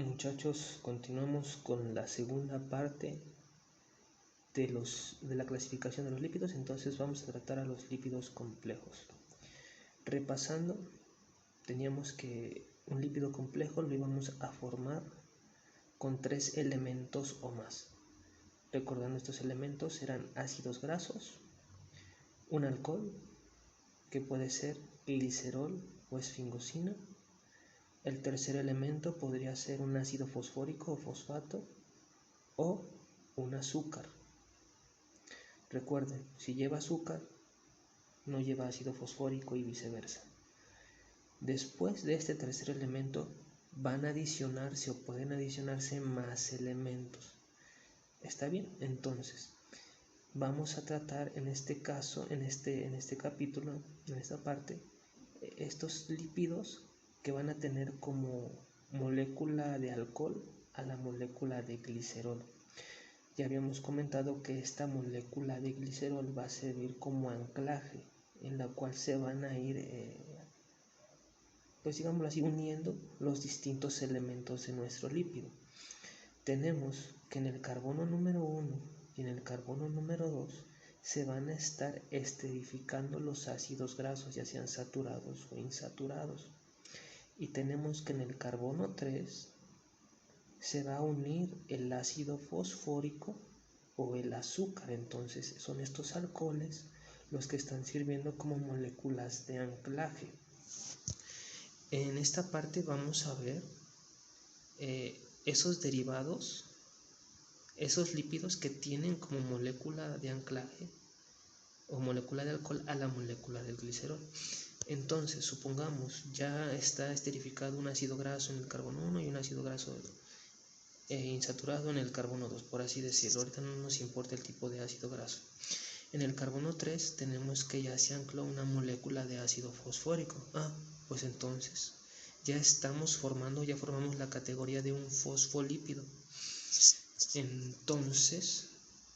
Muchachos, continuamos con la segunda parte de la clasificación de los lípidos. Entonces vamos a tratar a los lípidos complejos. Repasando, teníamos que un lípido complejo lo íbamos a formar con 3 elementos o más. Recordando, estos elementos eran ácidos grasos, un alcohol, que puede ser glicerol o esfingosina. El tercer elemento podría ser un ácido fosfórico o fosfato o un azúcar. Recuerden, si lleva azúcar, no lleva ácido fosfórico y viceversa. Después de este tercer elemento van a adicionarse o pueden adicionarse más elementos. ¿Está bien? Entonces, vamos a tratar en este caso, en este capítulo, en esta parte, estos lípidos que van a tener como molécula de alcohol a la molécula de glicerol. Ya habíamos comentado que esta molécula de glicerol va a servir como anclaje, en la cual se van a ir, pues digámoslo así, uniendo los distintos elementos de nuestro lípido. Tenemos que en el carbono número 1 y en el carbono número 2 se van a estar esterificando los ácidos grasos, ya sean saturados o insaturados. Y tenemos que en el carbono 3 se va a unir el ácido fosfórico o el azúcar. Entonces son estos alcoholes los que están sirviendo como moléculas de anclaje. En esta parte vamos a ver esos derivados, esos lípidos que tienen como molécula de anclaje o molécula de alcohol a la molécula del glicerol. Entonces, supongamos ya está esterificado un ácido graso en el carbono 1 y un ácido graso insaturado en el carbono 2, por así decirlo. Ahorita no nos importa el tipo de ácido graso. En el carbono 3 tenemos que ya se ancló una molécula de ácido fosfórico. Pues entonces ya formamos la categoría de un fosfolípido. Entonces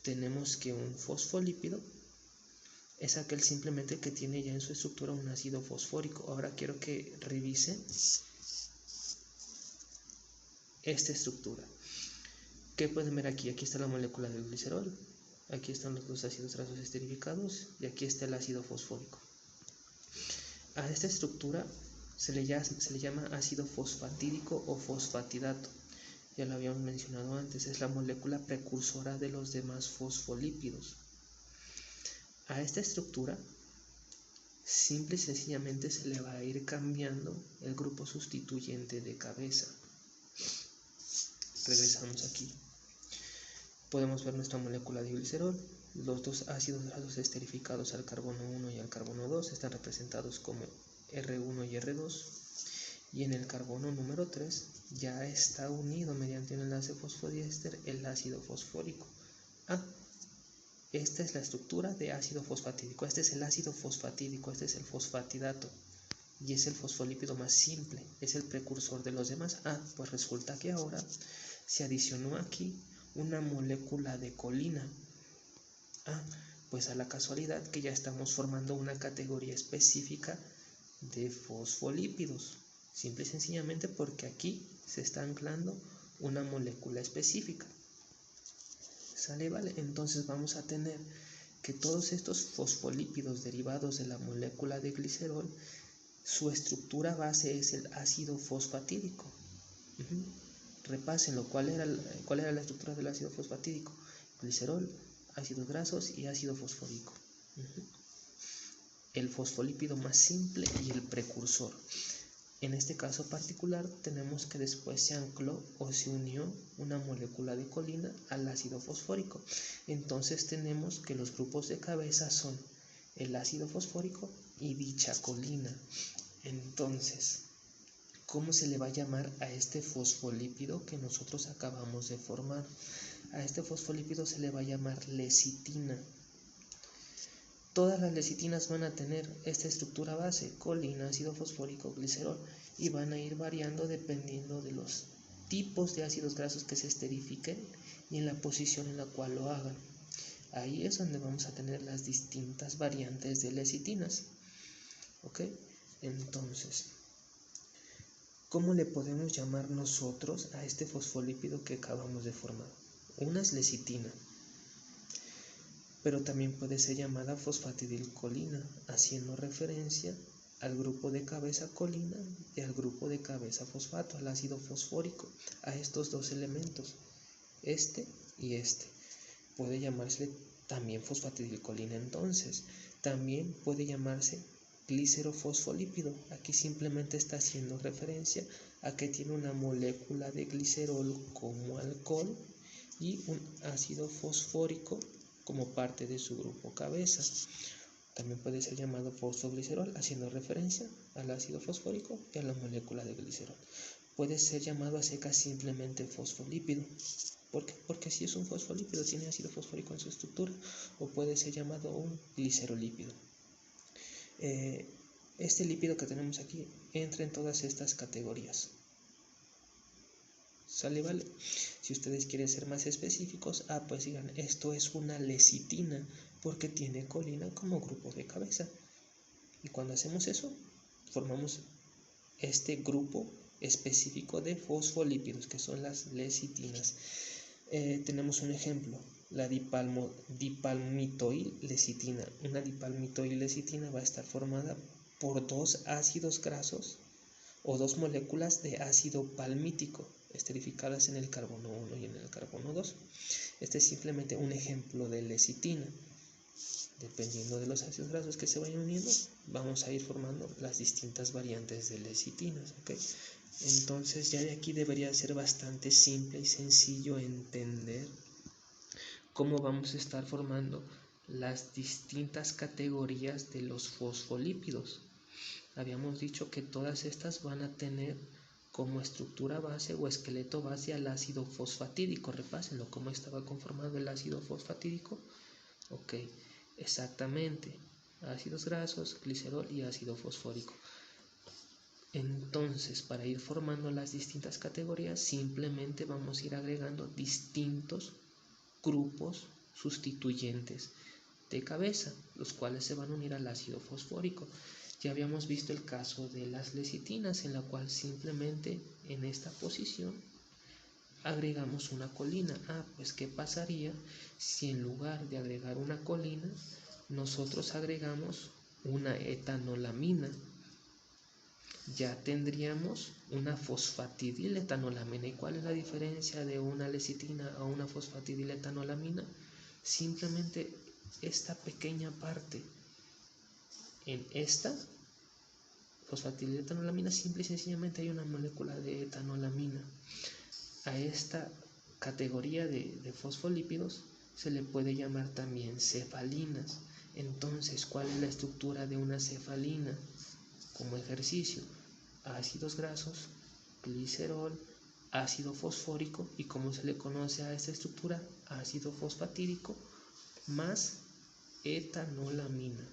tenemos que un fosfolípido es aquel simplemente que tiene ya en su estructura un ácido fosfórico. Ahora quiero que revisen esta estructura. ¿Qué pueden ver aquí? Aquí está la molécula del glicerol, aquí están los dos ácidos grasos esterificados y aquí está el ácido fosfórico. A esta estructura se le llama ácido fosfatídico o fosfatidato. Ya lo habíamos mencionado antes, es la molécula precursora de los demás fosfolípidos. A esta estructura simple y sencillamente se le va a ir cambiando el grupo sustituyente de cabeza. Regresamos aquí. Podemos ver nuestra molécula de glicerol. Los dos ácidos grasos esterificados al carbono 1 y al carbono 2 están representados como R1 y R2. Y en el carbono número 3 ya está unido mediante un enlace fosfodiéster el ácido fosfórico. Esta es la estructura de ácido fosfatídico. Este es el ácido fosfatídico, este es el fosfatidato. Y es el fosfolípido más simple, es el precursor de los demás. Pues resulta que ahora se adicionó aquí una molécula de colina. Pues a la casualidad que ya estamos formando una categoría específica de fosfolípidos, simple y sencillamente porque aquí se está anclando una molécula específica. ¿Sale? Vale, entonces vamos a tener que todos estos fosfolípidos derivados de la molécula de glicerol, su estructura base es el ácido fosfatídico. Repásenlo, ¿cuál era la estructura del ácido fosfatídico? Glicerol, ácidos grasos y ácido fosfórico. El fosfolípido más simple y el precursor. En este caso particular tenemos que después se ancló o se unió una molécula de colina al ácido fosfórico. Entonces tenemos que los grupos de cabeza son el ácido fosfórico y dicha colina. Entonces, ¿cómo se le va a llamar a este fosfolípido que nosotros acabamos de formar? A este fosfolípido se le va a llamar lecitina. Todas las lecitinas van a tener esta estructura base, colina, ácido fosfórico, glicerol, y van a ir variando dependiendo de los tipos de ácidos grasos que se esterifiquen y en la posición en la cual lo hagan. Ahí es donde vamos a tener las distintas variantes de lecitinas. ¿Ok? Entonces, ¿Cómo le podemos llamar nosotros a este fosfolípido que acabamos de formar? Una es lecitina, pero también puede ser llamada fosfatidilcolina, haciendo referencia al grupo de cabeza colina y al grupo de cabeza fosfato, al ácido fosfórico, a estos dos elementos, este y este. Puede llamarse también fosfatidilcolina entonces. También puede llamarse glicerofosfolípido. Aquí simplemente está haciendo referencia a que tiene una molécula de glicerol como alcohol y un ácido fosfórico como parte de su grupo cabeza. También puede ser llamado fosfoglicerol, haciendo referencia al ácido fosfórico y a la molécula de glicerol. Puede ser llamado a secas simplemente fosfolípido. ¿Por qué? Porque si es un fosfolípido, tiene ácido fosfórico en su estructura. O puede ser llamado un glicerolípido. Este lípido que tenemos aquí entra en todas estas categorías. ¿Sale? Vale. Si ustedes quieren ser más específicos, pues digan, esto es una lecitina porque tiene colina como grupo de cabeza. Y cuando hacemos eso, formamos este grupo específico de fosfolípidos, que son las lecitinas. Tenemos un ejemplo, la dipalmitoil-lecitina. Una dipalmitoil-lecitina va a estar formada por dos ácidos grasos o dos moléculas de ácido palmítico, esterificadas en el carbono 1 y en el carbono 2. Este es simplemente un ejemplo de lecitina. Dependiendo de los ácidos grasos que se vayan uniendo, vamos a ir formando las distintas variantes de lecitinas, ¿ok? Entonces ya de aquí debería ser bastante simple y sencillo entender cómo vamos a estar formando las distintas categorías de los fosfolípidos. Habíamos dicho que todas estas van a tener como estructura base o esqueleto base al ácido fosfatídico. Repásenlo, ¿cómo estaba conformado el ácido fosfatídico? Ok, exactamente, ácidos grasos, glicerol y ácido fosfórico. Entonces, para ir formando las distintas categorías, simplemente vamos a ir agregando distintos grupos sustituyentes de cabeza, los cuales se van a unir al ácido fosfórico. Ya habíamos visto el caso de las lecitinas, en la cual simplemente en esta posición agregamos una colina. Pues ¿qué pasaría si en lugar de agregar una colina, nosotros agregamos una etanolamina? Ya tendríamos una fosfatidiletonolamina. ¿Y cuál es la diferencia de una lecitina a una fosfatidiletonolamina? Simplemente esta pequeña parte. En esta fosfatidiletonolamina simple y sencillamente hay una molécula de etanolamina. A esta categoría de fosfolípidos se le puede llamar también cefalinas. Entonces, ¿cuál es la estructura de una cefalina? Como ejercicio, ácidos grasos, glicerol, ácido fosfórico, y ¿cómo se le conoce a esta estructura? Ácido fosfatídico más etanolamina.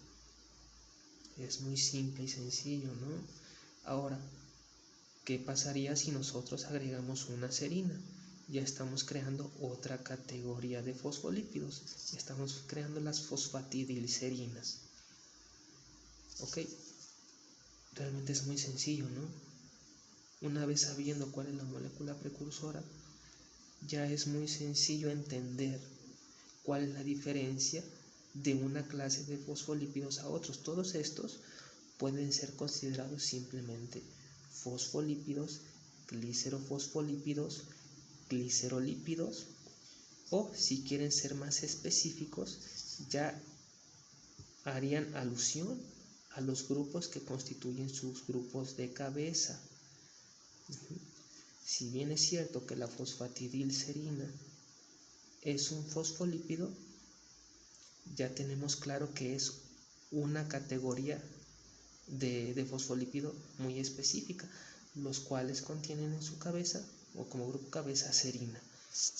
Es muy simple y sencillo, ¿no? Ahora, ¿qué pasaría si nosotros agregamos una serina? Ya estamos creando otra categoría de fosfolípidos. Estamos creando las fosfatidilserinas. ¿Ok? Realmente es muy sencillo, ¿no? Una vez sabiendo cuál es la molécula precursora, ya es muy sencillo entender cuál es la diferencia de una clase de fosfolípidos a otros. Todos estos pueden ser considerados simplemente fosfolípidos, glicerofosfolípidos, glicerolípidos, o si quieren ser más específicos, ya harían alusión a los grupos que constituyen sus grupos de cabeza. Si bien es cierto que la fosfatidilserina es un fosfolípido, ya tenemos claro que es una categoría de fosfolípido muy específica, los cuales contienen en su cabeza o como grupo cabeza serina.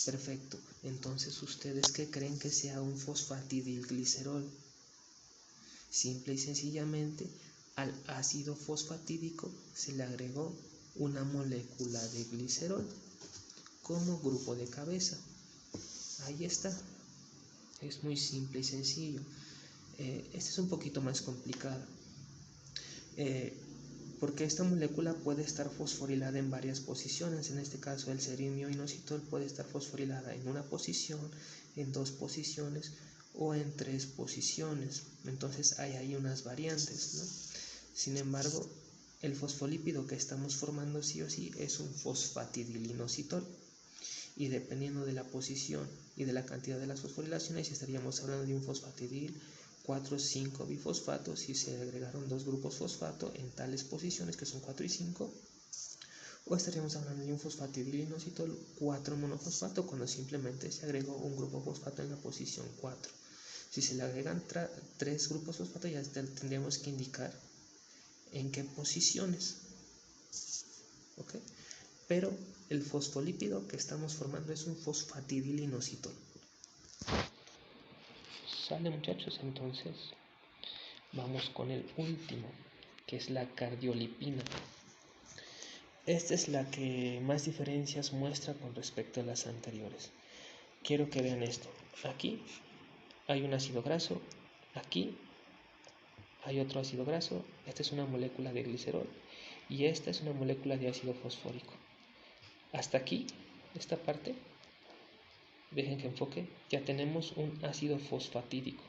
Perfecto. Entonces, ¿ustedes qué creen que sea un fosfatidilglicerol? Simple y sencillamente al ácido fosfatídico se le agregó una molécula de glicerol como grupo de cabeza. Ahí está. Es muy simple y sencillo. Este es un poquito más complicado. Porque esta molécula puede estar fosforilada en varias posiciones. En este caso el cerimio inositol puede estar fosforilada en una posición, en 2 posiciones o en 3 posiciones. Entonces hay ahí unas variantes, ¿no? Sin embargo, el fosfolípido que estamos formando sí o sí es un fosfatidilinositol. Y dependiendo de la posición y de la cantidad de las fosforilaciones, estaríamos hablando de un fosfatidil 4 o 5 bifosfatos si se agregaron 2 grupos fosfato en tales posiciones que son 4 y 5, o estaríamos hablando de un fosfatidilinositol 4 monofosfato cuando simplemente se agregó un grupo fosfato en la posición 4. Si se le agregan 3 grupos fosfato, ya tendríamos que indicar en qué posiciones, ¿ok? Pero el fosfolípido que estamos formando es un fosfatidilinositol. Sale, muchachos, entonces vamos con el último, que es la cardiolipina. Esta es la que más diferencias muestra con respecto a las anteriores. Quiero que vean esto. Aquí hay un ácido graso, aquí hay otro ácido graso, esta es una molécula de glicerol y esta es una molécula de ácido fosfórico. Hasta aquí, esta parte, dejen que enfoque, ya tenemos un ácido fosfatídico.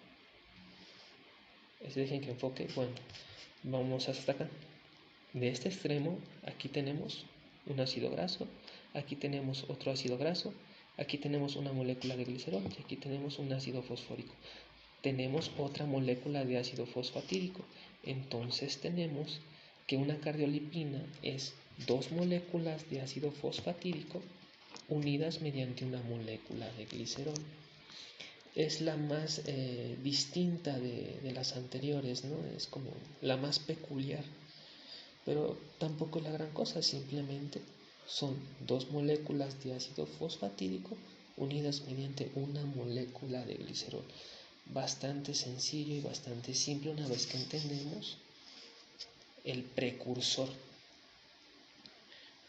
Dejen que enfoque, bueno, vamos hasta acá. De este extremo, aquí tenemos un ácido graso, aquí tenemos otro ácido graso, aquí tenemos una molécula de glicerol y aquí tenemos un ácido fosfórico. Tenemos otra molécula de ácido fosfatídico. Entonces tenemos que una cardiolipina es 2 moléculas de ácido fosfatídico unidas mediante una molécula de glicerol. Es la más distinta de las anteriores, ¿no? Es como la más peculiar, pero tampoco es la gran cosa, simplemente son 2 moléculas de ácido fosfatídico unidas mediante una molécula de glicerol. Bastante sencillo y bastante simple una vez que entendemos el precursor.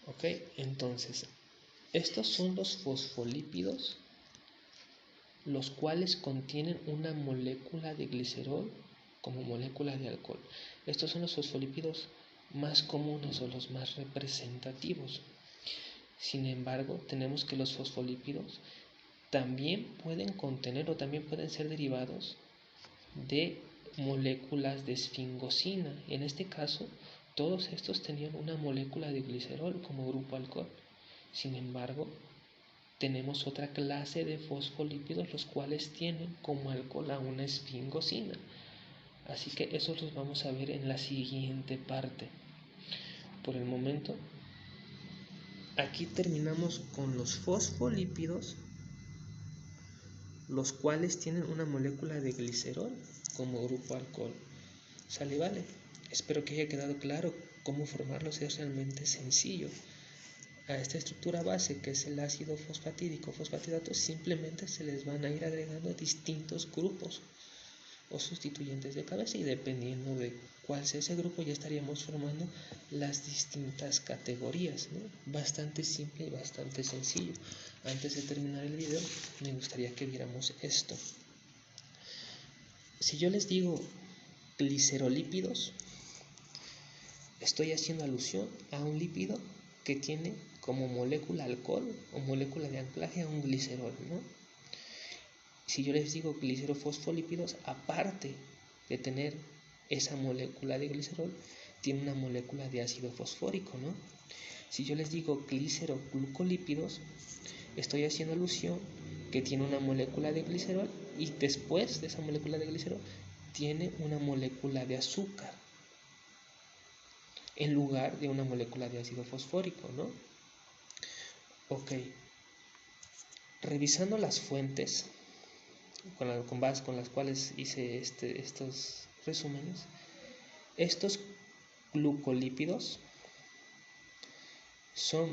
Ok, entonces estos son los fosfolípidos, los cuales contienen una molécula de glicerol como molécula de alcohol. Estos son los fosfolípidos más comunes o los más representativos. Sin embargo, tenemos que los fosfolípidos también pueden contener o también pueden ser derivados de moléculas de esfingosina. En este caso, todos estos tenían una molécula de glicerol como grupo alcohol. Sin embargo, tenemos otra clase de fosfolípidos los cuales tienen como alcohol a una esfingosina. Así que eso los vamos a ver en la siguiente parte. Por el momento, aquí terminamos con los fosfolípidos, los cuales tienen una molécula de glicerol como grupo alcohol. ¿Sale? Vale. Espero que haya quedado claro cómo formarlos. Es realmente sencillo. A esta estructura base, que es el ácido fosfatídico, fosfatidato, simplemente se les van a ir agregando distintos grupos o sustituyentes de cabeza, y dependiendo de cuál sea ese grupo ya estaríamos formando las distintas categorías, ¿no? Bastante simple y bastante sencillo. Antes de terminar el video, me gustaría que viéramos esto. Si yo les digo glicerolípidos, estoy haciendo alusión a un lípido que tiene como molécula alcohol o molécula de anclaje a un glicerol, ¿no? Si yo les digo glicerofosfolípidos, aparte de tener esa molécula de glicerol, tiene una molécula de ácido fosfórico, ¿no? Si yo les digo gliceroglucolípidos, estoy haciendo alusión que tiene una molécula de glicerol y después de esa molécula de glicerol tiene una molécula de azúcar en lugar de una molécula de ácido fosfórico, ¿no? Ok. Revisando las fuentes con las cuales hice estos resúmenes, estos glucolípidos son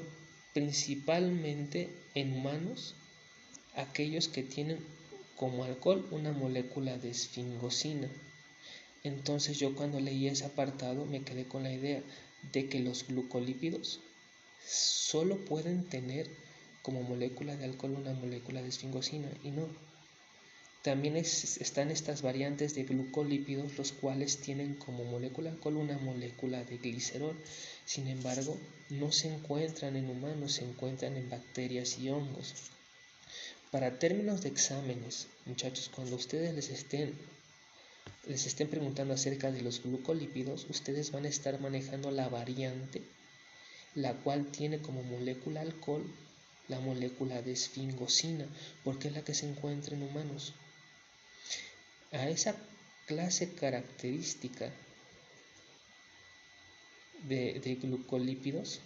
principalmente en humanos aquellos que tienen como alcohol una molécula de esfingosina. Entonces yo cuando leí ese apartado me quedé con la idea de que los glucolípidos solo pueden tener como molécula de alcohol una molécula de esfingosina, y no. También están estas variantes de glucolípidos, los cuales tienen como molécula alcohol una molécula de glicerol. Sin embargo, no se encuentran en humanos, se encuentran en bacterias y hongos. Para términos de exámenes, muchachos, cuando ustedes les estén preguntando acerca de los glucolípidos, ustedes van a estar manejando la variante, la cual tiene como molécula alcohol la molécula de esfingosina, porque es la que se encuentra en humanos. A esa clase característica de glucolípidos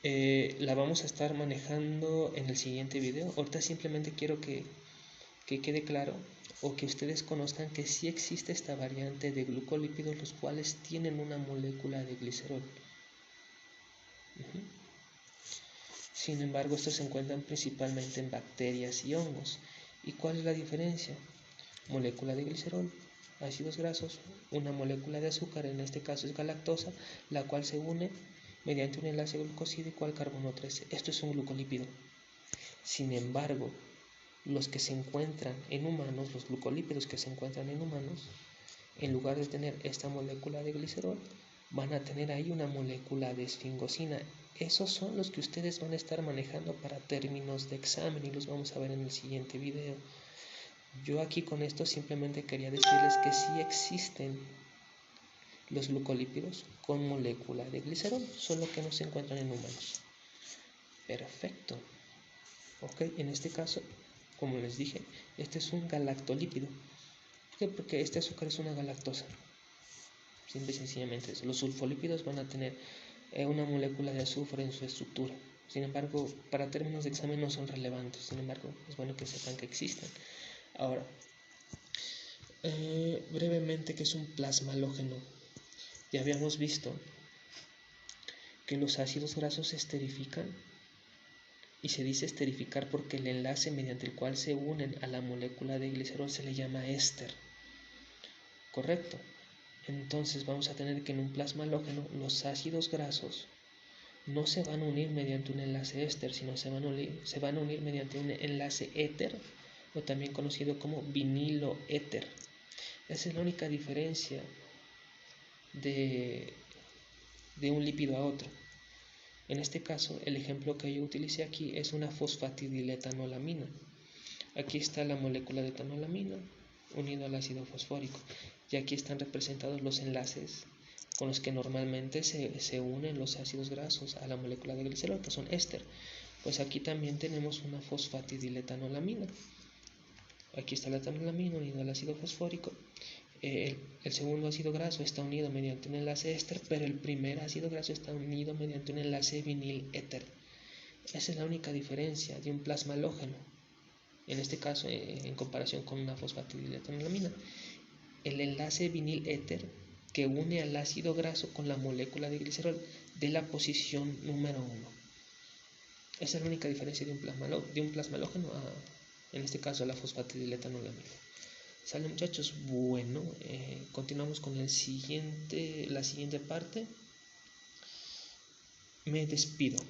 la vamos a estar manejando en el siguiente video. Ahorita simplemente quiero que quede claro o que ustedes conozcan que sí existe esta variante de glucolípidos, los cuales tienen una molécula de glicerol. Sin embargo, estos se encuentran principalmente en bacterias y hongos. ¿Y cuál es la diferencia? Molécula de glicerol, ácidos grasos, una molécula de azúcar, en este caso es galactosa, la cual se une mediante un enlace glucosídico al carbono 13. Esto es un glucolípido. Sin embargo, los que se encuentran en humanos, los glucolípidos que se encuentran en humanos, en lugar de tener esta molécula de glicerol, van a tener ahí una molécula de esfingosina. Esos son los que ustedes van a estar manejando para términos de examen y los vamos a ver en el siguiente video. Yo aquí con esto simplemente quería decirles que sí existen los glucolípidos con molécula de glicerol, solo que no se encuentran en humanos. Perfecto. Ok, en este caso, como les dije, este es un galactolípido. ¿Por qué? Porque este azúcar es una galactosa. Simple y sencillamente eso. Los sulfolípidos van a tener una molécula de azufre en su estructura. Sin embargo, para términos de examen no son relevantes. Sin embargo, es bueno que sepan que existen. Ahora, brevemente, ¿qué es un plasmalógeno? Ya habíamos visto que los ácidos grasos se esterifican, y se dice esterificar porque el enlace mediante el cual se unen a la molécula de glicerol se le llama éster. ¿Correcto? Entonces vamos a tener que en un plasmalógeno los ácidos grasos no se van a unir mediante un enlace éster, sino se van a unir mediante un enlace éter, o también conocido como vinilo éter. Esa es la única diferencia de un lípido a otro. En este caso, el ejemplo que yo utilicé aquí es una fosfatidiletanolamina. Aquí está la molécula de etanolamina unido al ácido fosfórico. Y aquí están representados los enlaces con los que normalmente se unen los ácidos grasos a la molécula de glicerol, que son éster. Pues aquí también tenemos una fosfatidiletanolamina. Aquí está la etanolamina unido al ácido fosfórico. El segundo ácido graso está unido mediante un enlace éster, pero el primer ácido graso está unido mediante un enlace vinil éter. Esa es la única diferencia de un plasmalógeno, en este caso en comparación con una fosfatidiletonolamina. El enlace vinil éter que une al ácido graso con la molécula de glicerol de la posición número 1. Esa es la única diferencia de un plasmalógeno a, en este caso, a la fosfatidiletonolamina. ¿Sale, muchachos? Bueno, continuamos con la siguiente parte. Me despido.